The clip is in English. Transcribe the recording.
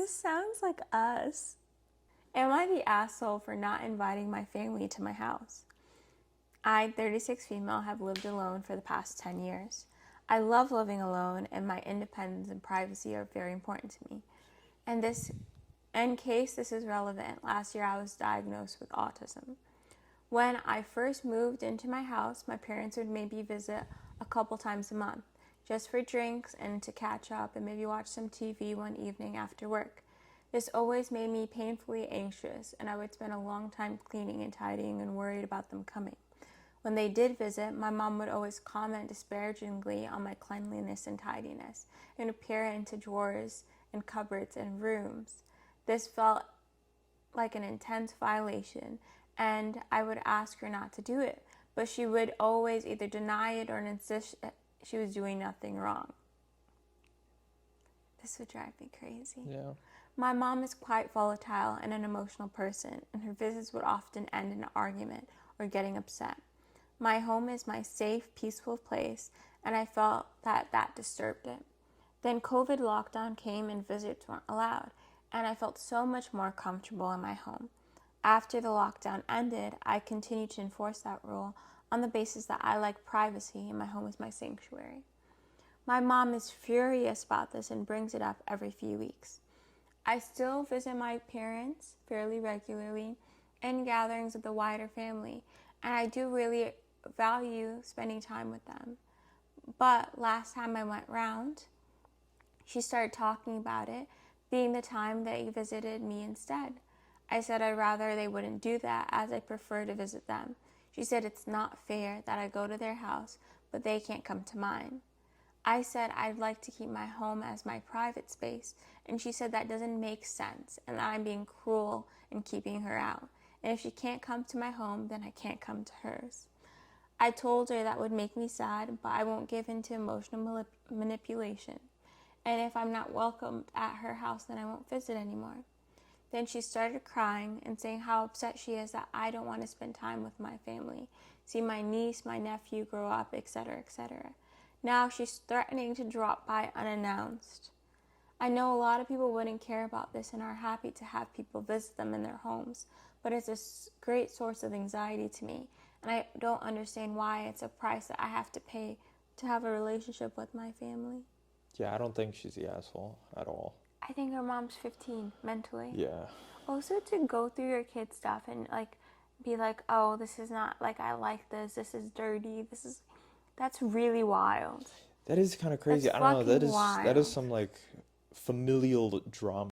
This sounds like us. Am I the asshole for not inviting my family to my house? I, 36 female, have lived alone for the past 10 years. I love living alone, and my independence and privacy are very important to me. And in case this is relevant, last year I was diagnosed with autism. When I first moved into my house, my parents would maybe visit a couple times a month, just for drinks and to catch up and maybe watch some TV one evening after work. This always made me painfully anxious, and I would spend a long time cleaning and tidying and worried about them coming. When they did visit, my mom would always comment disparagingly on my cleanliness and tidiness and peer into drawers and cupboards and rooms. This felt like an intense violation, and I would ask her not to do it, but she would always either deny it or insist she was doing nothing wrong. This would drive me crazy. Yeah. My mom is quite volatile and an emotional person, and her visits would often end in an argument or getting upset. My home is my safe, peaceful place, and I felt that disturbed it. Then COVID lockdown came and visits weren't allowed, and I felt so much more comfortable in my home. After the lockdown ended, I continued to enforce that rule on the basis that I like privacy and my home is my sanctuary. My mom is furious about this and brings it up every few weeks. I still visit my parents fairly regularly in gatherings of the wider family, and I do really value spending time with them. But last time I went round, she started talking about it being the time they visited me instead. I said I'd rather they wouldn't do that as I prefer to visit them. She said it's not fair that I go to their house, but they can't come to mine. I said I'd like to keep my home as my private space, and she said that doesn't make sense and that I'm being cruel in keeping her out. And if she can't come to my home, then I can't come to hers. I told her that would make me sad, but I won't give in to emotional manipulation. And if I'm not welcomed at her house, then I won't visit anymore. Then she started crying and saying how upset she is that I don't want to spend time with my family, see my niece, my nephew grow up, etc., etc. Now she's threatening to drop by unannounced. I know a lot of people wouldn't care about this and are happy to have people visit them in their homes, but it's a great source of anxiety to me, and I don't understand why it's a price that I have to pay to have a relationship with my family. Yeah, I don't think she's the asshole at all. I think her mom's 15 mentally. Yeah. Also, to go through your kid's stuff and like be like, oh, this is not like I like this is dirty, that's really wild. That is kind of That's crazy. I don't know. fucking That is wild. some like familial drama